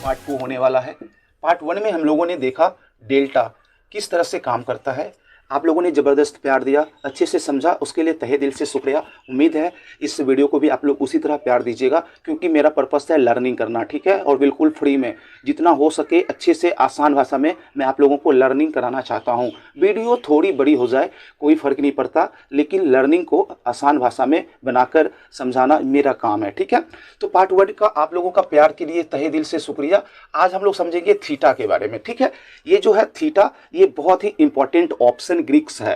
Part 2 होने वाला है। पार्ट 1 में हम लोगों ने देखा डेल्टा किस तरह से काम करता है। आप लोगों ने ज़बरदस्त प्यार दिया, अच्छे से समझा, उसके लिए तहे दिल से शुक्रिया। उम्मीद है इस वीडियो को भी आप लोग उसी तरह प्यार दीजिएगा, क्योंकि मेरा पर्पस है लर्निंग करना, ठीक है, और बिल्कुल फ्री में, जितना हो सके अच्छे से आसान भाषा में मैं आप लोगों को लर्निंग कराना चाहता हूँ। वीडियो थोड़ी बड़ी हो जाए कोई फ़र्क नहीं पड़ता, लेकिन लर्निंग को आसान भाषा में बनाकर समझाना मेरा काम है, ठीक है। तो पार्ट 1 का आप लोगों का प्यार के लिए तहे दिल से शुक्रिया। आज हम लोग समझेंगे थीटा के बारे में, ठीक है। ये जो है थीटा, ये बहुत ही इंपॉर्टेंट ऑप्शन ग्रीक्स है।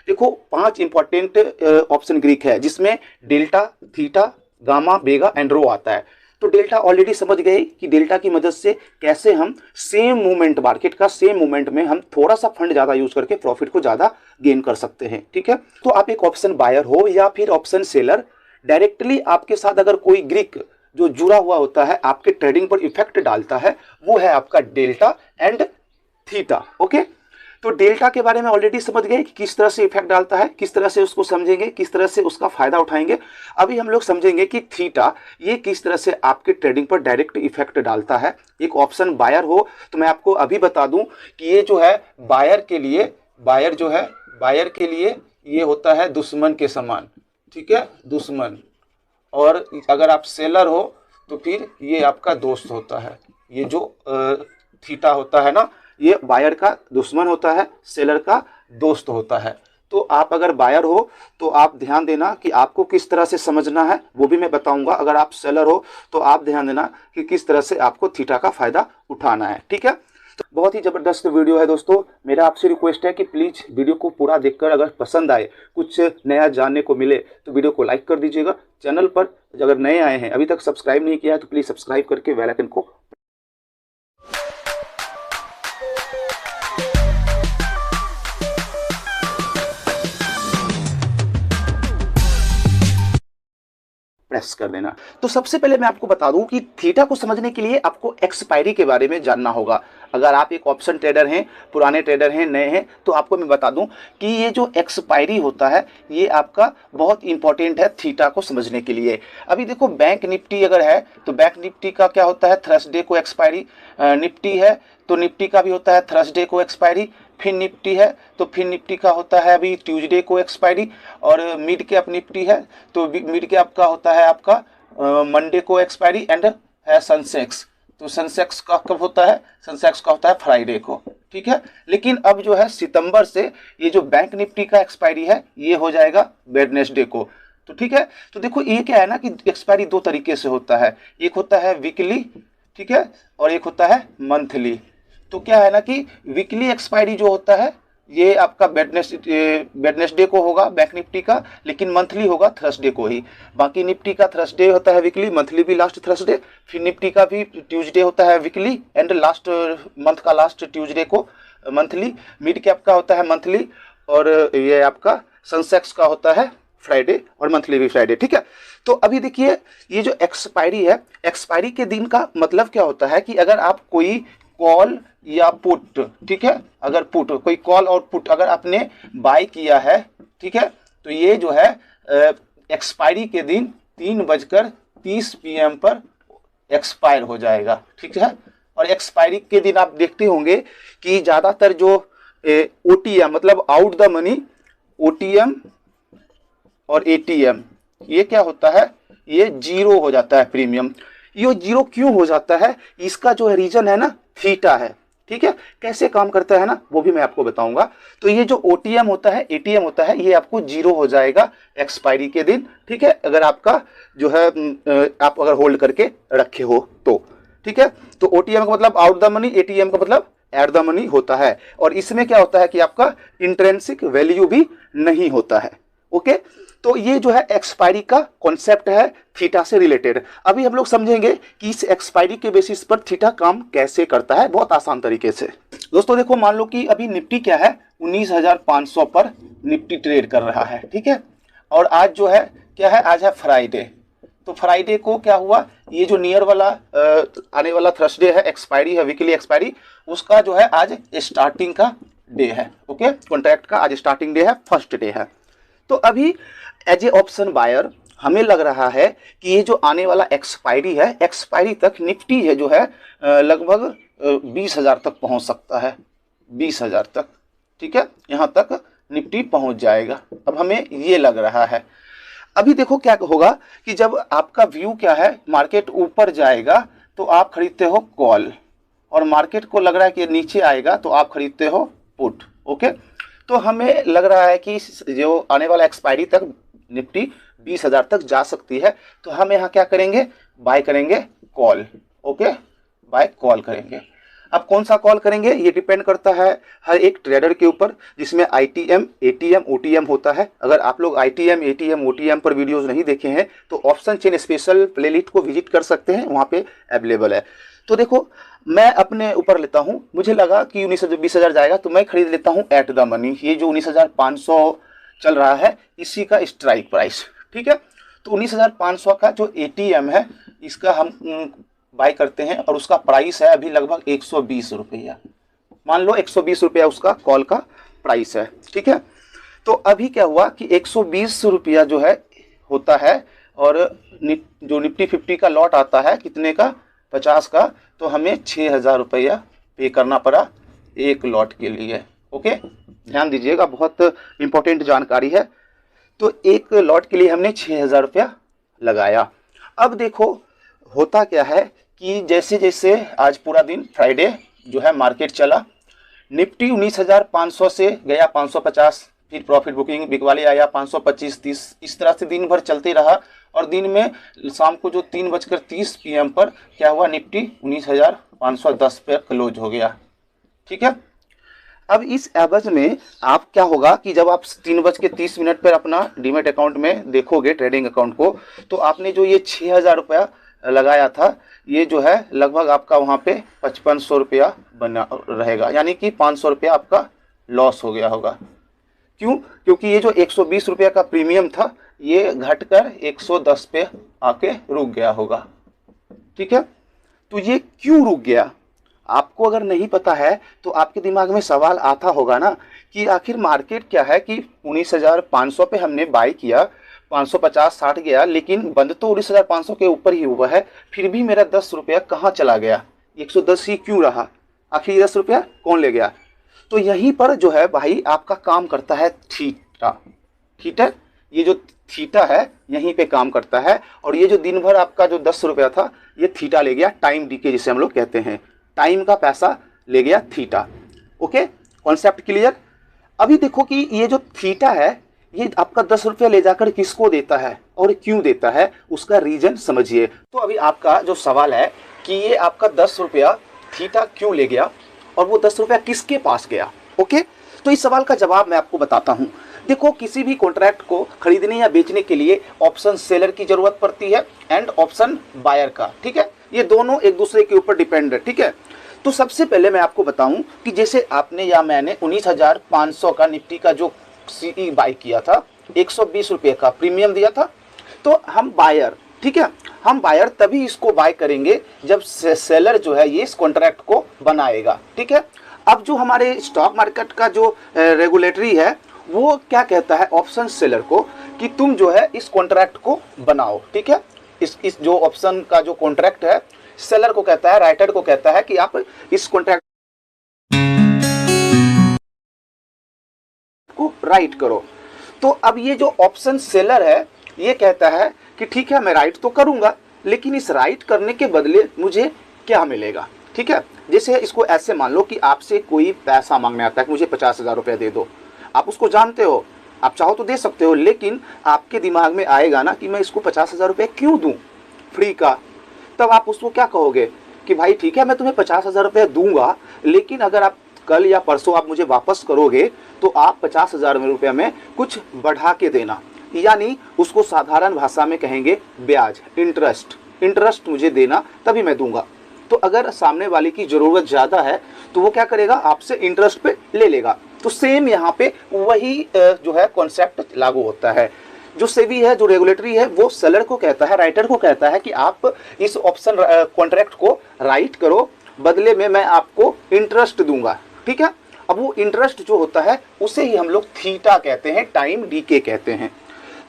देखो 5 इंपॉर्टेंट ऑप्शन ग्रीक है, जिसमें delta, theta, gamma, vega and rho आता है। तो डेल्टा ऑलरेडी समझ गए कि डेल्टा की मदद से कैसे हम सेम मूवमेंट, मार्केट का सेम मूवमेंट में हम थोड़ा सा फंड ज्यादा यूज करके प्रॉफिट को ज्यादा गेन कर सकते हैं, ठीक है। तो आप एक ऑप्शन बायर हो या फिर ऑप्शन सेलर, डायरेक्टली आपके साथ अगर कोई ग्रीक जो जुड़ा हुआ होता है, आपके ट्रेडिंग पर इफेक्ट डालता है, वो है आपका डेल्टा एंड थीटा, ओके। तो डेल्टा के बारे में ऑलरेडी समझ गए कि किस तरह से इफेक्ट डालता है, किस तरह से उसको समझेंगे, किस तरह से उसका फायदा उठाएंगे। अभी हम लोग समझेंगे कि थीटा ये किस तरह से आपके ट्रेडिंग पर डायरेक्ट इफेक्ट डालता है। एक ऑप्शन बायर हो तो मैं आपको अभी बता दूं कि ये जो है बायर के लिए, बायर जो है बायर के लिए ये होता है दुश्मन के समान, ठीक है, दुश्मन। और अगर आप सेलर हो तो फिर ये आपका दोस्त होता है। ये जो थीटा होता है ना, ये बायर का दुश्मन होता है, सेलर का दोस्त होता है। तो आप अगर बायर हो तो आप ध्यान देना कि आपको किस तरह से समझना है, वो भी मैं बताऊंगा। अगर आप सेलर हो तो आप ध्यान देना कि किस तरह से आपको थीटा का फायदा उठाना है, ठीक है। तो बहुत ही ज़बरदस्त वीडियो है दोस्तों। मेरा आपसे रिक्वेस्ट है कि प्लीज़ वीडियो को पूरा देखकर अगर पसंद आए, कुछ नया जानने को मिले, तो वीडियो को लाइक कर दीजिएगा। चैनल पर अगर नए आए हैं, अभी तक सब्सक्राइब नहीं किया है, तो प्लीज़ सब्सक्राइब करके बेल आइकन को प्रेस कर देना। तो सबसे पहले मैं आपको बता दूं कि थीटा को समझने के लिए आपको एक्सपायरी के बारे में जानना होगा। अगर आप एक ऑप्शन ट्रेडर हैं, पुराने ट्रेडर हैं, नए हैं, तो आपको मैं बता दूं कि ये जो एक्सपायरी होता है ये आपका बहुत इंपॉर्टेंट है थीटा को समझने के लिए। अभी देखो बैंक निफ्टी अगर है तो बैंक निफ्टी का क्या होता है, थर्सडे को एक्सपायरी। निफ्टी है तो निफ्टी का भी होता है थर्सडे को एक्सपायरी। फिर निफ्टी है तो फिर निफ्टी का होता है अभी ट्यूसडे को एक्सपायरी। और मिड कैप निफ्टी है तो मिड कैप का होता है आपका मंडे को एक्सपायरी। एंड है सेंसेक्स, तो सेंसेक्स का कब होता है, सेंसेक्स का होता है फ्राइडे को, ठीक है। लेकिन अब जो है सितंबर से ये जो बैंक निफ्टी का एक्सपायरी है ये हो जाएगा वेडनेसडे को, तो ठीक है। तो देखो ये क्या है ना कि एक्सपायरी दो तरीके से होता है, एक होता है वीकली, ठीक है, और एक होता है मंथली। तो क्या है ना कि वीकली एक्सपायरी जो होता है ये आपका वेडनेसडे को होगा बैंक निफ्टी का, लेकिन मंथली होगा थर्सडे को ही। बाकी निफ्टी का थर्सडे होता है वीकली, मंथली भी लास्ट थर्सडे। फिर निफ्टी का भी ट्यूसडे होता है वीकली एंड लास्ट मंथ का लास्ट ट्यूसडे को मंथली। मिड कैप का होता है मंथली, और ये आपका सेंसेक्स का होता है फ्राइडे, और मंथली भी फ्राइडे, ठीक है। तो अभी देखिए ये जो एक्सपायरी है, एक्सपायरी के दिन का मतलब क्या होता है कि अगर आप कोई कॉल या पुट, ठीक है, अगर पुट, कोई कॉल और पुट अगर आपने बाय किया है, ठीक है, तो ये जो है एक्सपायरी के दिन 3:30 PM पर एक्सपायर हो जाएगा, ठीक है। और एक्सपायरी के दिन आप देखते होंगे कि ज़्यादातर जो OTM मतलब आउट द मनी, OTM और ATM, ये क्या होता है, ये जीरो हो जाता है प्रीमियम। ये जीरो क्यों हो जाता है, इसका जो रीजन है ना थीटा है, ठीक है। कैसे काम करता है ना वो भी मैं आपको बताऊंगा। तो ये जो OTM होता है, ATM होता है, ये आपको जीरो हो जाएगा एक्सपायरी के दिन, ठीक है, अगर आपका जो है आप अगर होल्ड करके रखे हो तो, ठीक है। तो OTM का मतलब आउट द मनी, ATM का मतलब एट द मनी होता है। और इसमें क्या होता है कि आपका इंट्रिंसिक वैल्यू भी नहीं होता है, ओके। तो ये जो है एक्सपायरी का कॉन्सेप्ट है थीटा से रिलेटेड। अभी हम लोग समझेंगे कि इस एक्सपायरी के बेसिस पर थीटा काम कैसे करता है, बहुत आसान तरीके से। दोस्तों देखो, मान लो कि अभी निफ्टी क्या है 19,500 पर निफ्टी ट्रेड कर रहा है, ठीक है। और आज जो है क्या है, आज है फ्राइडे। तो फ्राइडे को क्या हुआ, ये जो नियर वाला आने वाला थर्सडे है, एक्सपायरी है, वीकली एक्सपायरी, उसका जो है आज स्टार्टिंग का डे है, ओके। कॉन्ट्रैक्ट का आज स्टार्टिंग डे है, फर्स्ट डे है। तो अभी एज ए ऑप्शन बायर हमें लग रहा है कि ये जो आने वाला एक्सपायरी है, एक्सपायरी तक निफ्टी है जो है लगभग 20,000 तक पहुंच सकता है, 20,000 तक। ठीक है, यहाँ तक निफ्टी पहुंच जाएगा, अब हमें ये लग रहा है। अभी देखो क्या होगा कि जब आपका व्यू क्या है, मार्केट ऊपर जाएगा तो आप खरीदते हो कॉल, और मार्केट को लग रहा है कि नीचे आएगा तो आप खरीदते हो पुट। ओके, तो हमें लग रहा है कि जो आने वाला एक्सपायरी तक निफ्टी 20,000 तक जा सकती है, तो हम यहाँ क्या करेंगे, बाय करेंगे कॉल। ओके, बाय कॉल करेंगे। अब कौन सा कॉल करेंगे ये डिपेंड करता है हर एक ट्रेडर के ऊपर, जिसमें आईटीएम, एटीएम, ओटीएम होता है। अगर आप लोग आईटीएम, एटीएम, ओटीएम पर वीडियोस नहीं देखे हैं तो ऑप्शन चेन स्पेशल प्लेलिस्ट को विजिट कर सकते हैं, वहाँ पे अवेलेबल है। तो देखो मैं अपने ऊपर लेता हूँ, मुझे लगा कि 20,000 जाएगा तो मैं खरीद लेता हूँ एट द मनी। ये जो 19,500 चल रहा है इसी का स्ट्राइक प्राइस। ठीक है, तो 19,500 का जो एटीएम है इसका हम बाय करते हैं, और उसका प्राइस है अभी लगभग 120 रुपया। मान लो 120 रुपया उसका कॉल का प्राइस है। ठीक है, तो अभी क्या हुआ कि 120 रुपया जो है होता है, और जो निफ्टी 50 का लॉट आता है कितने का, 50 का, तो हमें 6,000 रुपया पे करना पड़ा एक लॉट के लिए। ओके, ध्यान दीजिएगा, बहुत इंपॉर्टेंट जानकारी है। तो एक लॉट के लिए हमने 6,000 रुपया लगाया। अब देखो होता क्या है कि जैसे जैसे आज पूरा दिन फ्राइडे जो है मार्केट चला, निफ्टी 19,500 से गया 550, फिर प्रॉफिट बुकिंग बिकवाली आया 525, 30, इस तरह से दिन भर चलते रहा। और दिन में शाम को जो 3:30 PM पर क्या हुआ, निफ्टी 19,510 पे क्लोज हो गया। ठीक है, अब इस एवज में आप क्या होगा कि जब आप 3:30 पर अपना डीमेट अकाउंट में देखोगे ट्रेडिंग अकाउंट को, तो आपने जो ये 6,000 रुपया लगाया था, ये जो है लगभग आपका वहाँ पे 5500 रुपया बना रहेगा, यानी कि 500 रुपया आपका लॉस हो गया होगा। क्यों? क्योंकि ये जो 120 रुपया का प्रीमियम था ये घटकर 110 पे आके रुक गया होगा। ठीक है, तो ये क्यों रुक गया, आपको अगर नहीं पता है तो आपके दिमाग में सवाल आता होगा ना कि आखिर मार्केट क्या है कि 19,500 पे हमने बाय किया, 550-60 गया, लेकिन बंद तो 19,500 के ऊपर ही हुआ है, फिर भी मेरा 10 रुपया कहाँ चला गया, 110 ही क्यों रहा, आखिर 10 रुपया कौन ले गया। तो यहीं पर जो है भाई आपका काम करता है थीटा। ठीक है, ये जो थीटा है यहीं पे काम करता है, और ये जो दिन भर आपका जो 10 रुपया था ये थीटा ले गया, टाइम डीके जिसे हम लोग कहते हैं, टाइम का पैसा ले गया थीटा। Okay, concept clear. अभी देखो कि ये जो थीटा है ये आपका 10 रुपया ले जाकर किसको देता है और क्यों देता है, उसका रीजन समझिए। तो अभी आपका जो सवाल है कि ये आपका 10 रुपया थीटा क्यों ले गया और वो 10 रुपया किसके पास गया। ओके, तो इस सवाल का जवाब मैं आपको बताता हूँ। देखो, किसी भी कॉन्ट्रैक्ट को खरीदने या बेचने के लिए ऑप्शन सेलर की जरूरत पड़ती है एंड ऑप्शन बायर का। ठीक है, ये दोनों एक दूसरे के ऊपर डिपेंड है। ठीक है, तो सबसे पहले मैं आपको बताऊं कि जैसे आपने या मैंने 19,500 का निफ्टी का जो सीई बाय किया था, 120 रुपये का प्रीमियम दिया था, तो हम बायर, ठीक है, हम बायर तभी इसको बाय करेंगे जब सेलर जो है ये इस कॉन्ट्रैक्ट को बनाएगा। ठीक है, अब जो हमारे स्टॉक मार्केट का जो रेगुलेटरी है वो क्या कहता है ऑप्शन सेलर को कि तुम जो है इस कॉन्ट्रैक्ट को बनाओ। ठीक है, इस जो ऑप्शन का जो कॉन्ट्रैक्ट है सेलर को कहता है, राइटर को कहता है कि आप इस कॉन्ट्रैक्ट को राइट करो। तो अब ये जो ऑप्शन सेलर है ये कहता है कि ठीक है मैं राइट तो करूंगा, लेकिन इस राइट करने के बदले मुझे क्या मिलेगा। ठीक है, जैसे इसको ऐसे मान लो कि आपसे कोई पैसा मांगने आता है कि मुझे 50,000 रुपया दे दो, आप उसको जानते हो, आप चाहो तो दे सकते हो, लेकिन आपके दिमाग में आएगा ना कि मैं इसको 50,000 रुपया क्यों दूं फ्री का। तब आप उसको क्या कहोगे कि भाई ठीक है मैं तुम्हें 50,000 रुपया दूंगा, लेकिन अगर आप कल या परसों आप मुझे वापस करोगे तो आप 50,000 रुपया में कुछ बढ़ा के देना, यानी उसको साधारण भाषा में कहेंगे ब्याज, इंटरेस्ट मुझे देना तभी मैं दूंगा। तो अगर सामने वाले की ज़रूरत ज़्यादा है तो वो क्या करेगा, आपसे इंटरेस्ट पे ले लेगा। तो सेम यहाँ पे वही जो है कॉन्सेप्ट लागू होता है। जो सेबी है, जो रेगुलेटरी है, वो सेलर को कहता है, राइटर को कहता है कि आप इस ऑप्शन कॉन्ट्रैक्ट को राइट करो, बदले में मैं आपको इंटरेस्ट दूंगा। ठीक है, अब वो इंटरेस्ट जो होता है उसे ही हम लोग थीटा कहते हैं, टाइम डीके कहते हैं।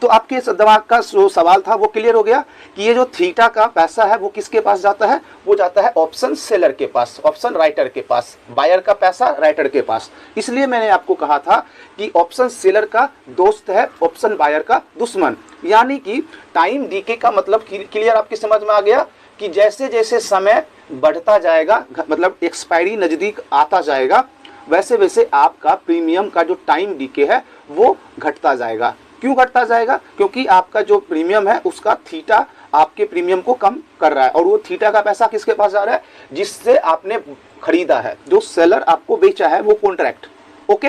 तो आपके दिमाग का जो सवाल था वो क्लियर हो गया कि ये जो थीटा का पैसा है वो किसके पास जाता है, वो जाता है ऑप्शन सेलर के पास, ऑप्शन राइटर के पास, बायर का पैसा राइटर के पास। इसलिए मैंने आपको कहा था कि ऑप्शन सेलर का दोस्त है ऑप्शन बायर का दुश्मन। यानी कि टाइम डीके का मतलब क्लियर आपकी समझ में आ गया कि जैसे जैसे समय बढ़ता जाएगा, मतलब एक्सपायरी नजदीक आता जाएगा, वैसे वैसे आपका प्रीमियम का जो टाइम डीके है वो घटता जाएगा। क्यों घटता जाएगा? क्योंकि आपका जो प्रीमियम है उसका थीटा आपके प्रीमियम को कम कर रहा है, और वो थीटा का पैसा किसके पास जा रहा है, जिससे आपने खरीदा है, जो सेलर आपको बेचा है वो कॉन्ट्रैक्ट। ओके,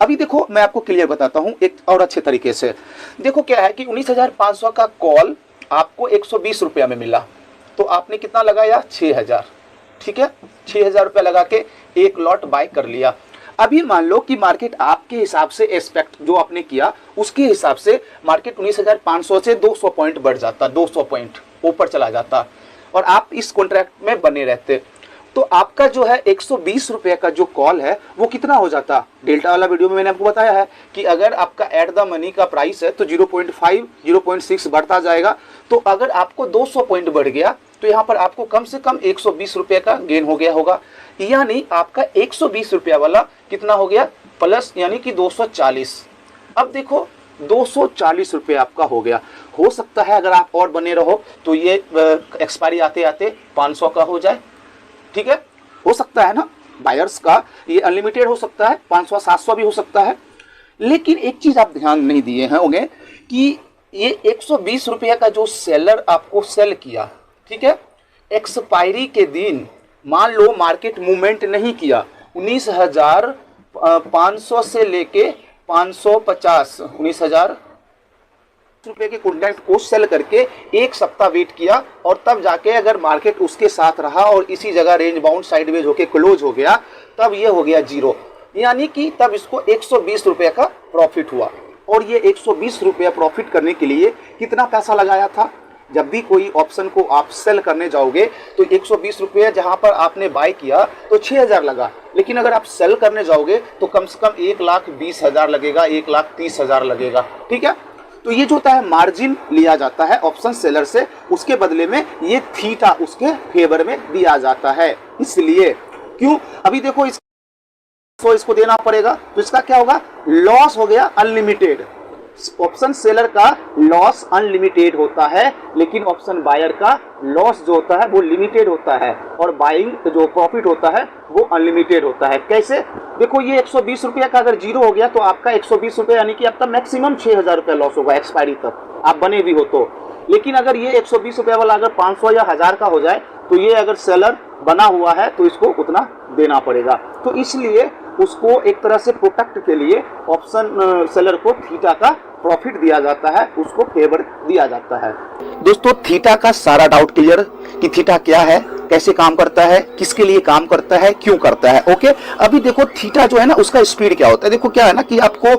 अभी देखो मैं आपको क्लियर बताता हूं एक और अच्छे तरीके से। देखो क्या है कि 19,500 का कॉल आपको 120 रुपया में मिला, तो आपने कितना लगाया, 6,000। ठीक है, 6,000 रुपया लगा के एक लॉट बाय कर लिया। अभी मान लो कि मार्केट आपके हिसाब से एस्पेक्ट जो आपने किया उसके हिसाब से मार्केट 19,500 से 200 पॉइंट बढ़ जाता, 200 पॉइंट ऊपर चला जाता, और आप इस कॉन्ट्रैक्ट में बने रहते, तो आपका जो है 120 रुपये का जो कॉल है वो कितना हो जाता। डेल्टा वाला वीडियो में मैंने आपको बताया है कि अगर आपका एट द मनी का प्राइस है तो 0.5 0.6 बढ़ता जाएगा। तो अगर आपको 200 पॉइंट बढ़ गया तो यहाँ पर आपको कम से कम 120 रुपये का गेन हो गया होगा, यानी आपका 120 रुपया वाला कितना हो गया प्लस, यानी कि 240। अब देखो 240 रुपये आपका हो गया। हो सकता है अगर आप और बने रहो तो ये एक्सपायरी आते आते 500 का हो जाए। ठीक है, हो सकता है ना, बायर्स का ये अनलिमिटेड हो सकता है, 500 700 भी हो सकता है। लेकिन एक चीज आप ध्यान नहीं दिए होंगे कि ये 120 रुपये का जो सेलर आपको सेल किया, ठीक है, एक्सपायरी के दिन मान लो मार्केट मूवमेंट नहीं किया, 19,500 से लेके 550, 19,000 रुपए के कॉन्ट्रैक्ट को सेल करके एक सप्ताह वेट किया, और तब जाके अगर मार्केट उसके साथ रहा और इसी जगह रेंज बाउंड साइडवेज होके क्लोज हो गया, तब ये हो गया जीरो, यानी कि तब इसको 120 रुपये का प्रॉफिट हुआ। और ये 120 रुपया प्रॉफिट करने के लिए कितना पैसा लगाया था। जब भी कोई ऑप्शन को आप सेल करने जाओगे तो 120 रुपये जहां पर आपने बाय किया तो 6,000 लगा, लेकिन अगर आप सेल करने जाओगे तो कम से कम 1,20,000 लगेगा, 1,30,000 लगेगा। ठीक है, तो ये जो होता है मार्जिन लिया जाता है ऑप्शन सेलर से, उसके बदले में ये थीटा उसके फेवर में दिया जाता है। इसलिए क्यों, अभी देखो इसको देना पड़ेगा, तो इसका क्या होगा, लॉस हो गया अनलिमिटेड। ऑप्शन सेलर का लॉस अनलिमिटेड होता है, लेकिन ऑप्शन बायर का लॉस जो होता है वो लिमिटेड होता है, और बाइंग जो प्रॉफिट होता है वो अनलिमिटेड होता है। कैसे, देखो ये 120 रुपये का अगर जीरो हो गया तो आपका 120 रुपये यानी कि आपका मैक्सिमम 6,000 रुपये लॉस होगा एक्सपायरी तक, आप बने भी हो तो। लेकिन अगर ये 120 रुपये वाला अगर 500 या 1000 का हो जाए तो ये अगर सेलर बना हुआ है तो इसको उतना देना पड़ेगा। तो इसलिए उसको एक तरह से प्रोटेक्ट के लिए ऑप्शन सेलर को थीटा का प्रॉफिट दिया जाता है, उसको फेवर दिया जाता है। दोस्तों थीटा का सारा डाउट क्लियर कि थीटा क्या है, कैसे काम करता है, किसके लिए काम करता है, क्यों करता है। ओके, अभी देखो थीटा जो है ना उसका स्पीड क्या होता है। देखो क्या है ना कि आपको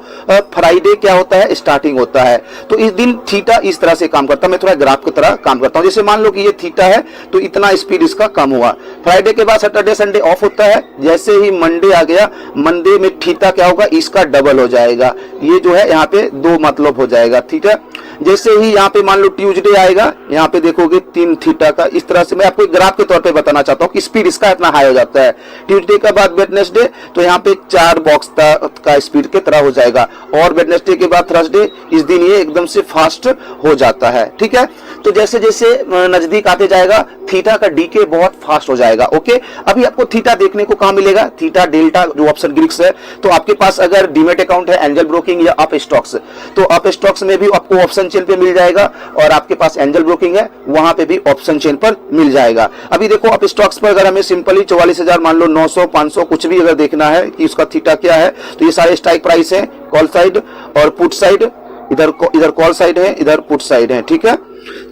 फ्राइडे क्या होता है, स्टार्टिंग होता है, तो इस दिन थीटा इस तरह से काम करता है। मैं थोड़ा ग्राफ की तरह काम करता हूँ। जैसे मान लो कि ये थीटा है तो इतना स्पीड इसका कम हुआ। फ्राइडे के बाद सैटरडे संडे ऑफ होता है, जैसे ही मंडे आ गया, मंडे में थीटा क्या होगा, इसका डबल हो जाएगा। ये जो है यहाँ पे 2 मतलब हो जाएगा। ठीक है, जैसे ही यहाँ पे मान लो ट्यूसडे आएगा, यहाँ पे देखोगे 3 थीटा का। इस तरह से मैं आपको ग्राफ के तौर पे बताना चाहता हूँ कि स्पीड इसका इतना हाई हो जाता है। ट्यूसडे के बाद वेडनेसडे तो यहाँ पे 4 बॉक्स का स्पीड के तरह हो जाएगा, और वेडनेसडे के बाद थर्सडे, इस दिन ये एकदम से फास्ट हो जाता है। ठीक है, तो जैसे जैसे नजदीक आते जाएगा थीटा का डीके बहुत फास्ट हो जाएगा। ओके, अभी आपको थीटा देखने को कहाँ मिलेगा, थीटा डेल्टा जो ऑप्शन ग्रीक्स है, तो आपके पास अगर डीमेट अकाउंट है, एंजल ब्रोकिंग या अप स्टॉक्स, तो अप स्टॉक्स में भी आपको ऑप्शन चेन पे मिल जाएगा, और आपके पास एंजल ब्रोकिंग है वहां पे भी ऑप्शन चेन पर मिल जाएगा। अभी देखो अप स्टॉक्स पर अगर हमें सिंपली 44,000 मान लो 900 500 कुछ भी अगर देखना है कि उसका थीटा क्या है, तो ये सारे स्ट्राइक प्राइस है, कॉल साइड और पुट साइड, इधर कॉल साइड है, इधर पुट साइड है। ठीक है,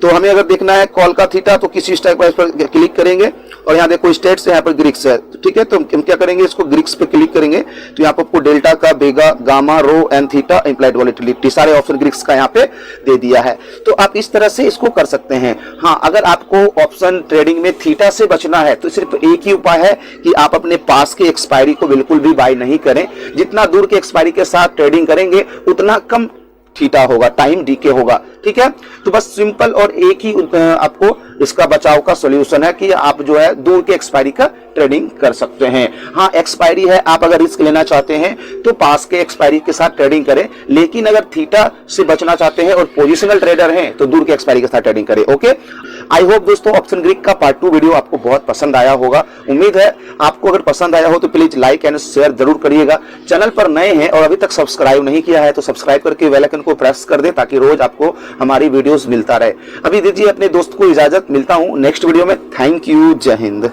तो हमें अगर देखना है कॉल का थीटा तो किसी स्ट्राइक प्राइस पर क्लिक करेंगे, और यहाँ देखो स्टेट्स यहाँ पर ग्रीक्स है। ठीक है, तो हम क्या करेंगे, इसको ग्रीक्स पे क्लिक करेंगे तो यहाँ पर आपको डेल्टा का, vega, gamma, rho and theta, implied volatility सारे ऑप्शन ग्रीक्स का यहाँ पे दे दिया है। तो आप इस तरह से इसको कर सकते हैं। हाँ, अगर आपको ऑप्शन ट्रेडिंग में थीटा से बचना है तो सिर्फ एक ही उपाय है कि आप अपने पास के एक्सपायरी को बिल्कुल भी बाय नहीं करें। जितना दूर के एक्सपायरी के साथ ट्रेडिंग करेंगे उतना कम थीटा होगा, टाइम डीके होगा। ठीक है, तो बस सिंपल और एक ही आपको इसका बचाव का सॉल्यूशन है कि आप जो है दूर के एक्सपायरी का ट्रेडिंग कर सकते हैं। हाँ, एक्सपायरी है, आप अगर रिस्क लेना चाहते हैं तो पास के एक्सपायरी के साथ ट्रेडिंग करें, लेकिन अगर थीटा से बचना चाहते हैं और पोजिशनल ट्रेडर हैं तो दूर के एक्सपायरी के साथ ट्रेडिंग करें। ओके, आई होप दोस्तों ऑप्शन ग्रीक का पार्ट 2 वीडियो आपको बहुत पसंद आया होगा। उम्मीद है आपको अगर पसंद आया हो तो प्लीज लाइक एंड शेयर जरूर करिएगा। चैनल पर नए हैं और अभी तक सब्सक्राइब नहीं किया है तो सब्सक्राइब करके बेल आइकन को प्रेस कर दें ताकि रोज आपको हमारी वीडियोस मिलता रहे। अभी दीजिए अपने दोस्त को इजाजत, मिलता हूं नेक्स्ट वीडियो में। थैंक यू, जय हिंद।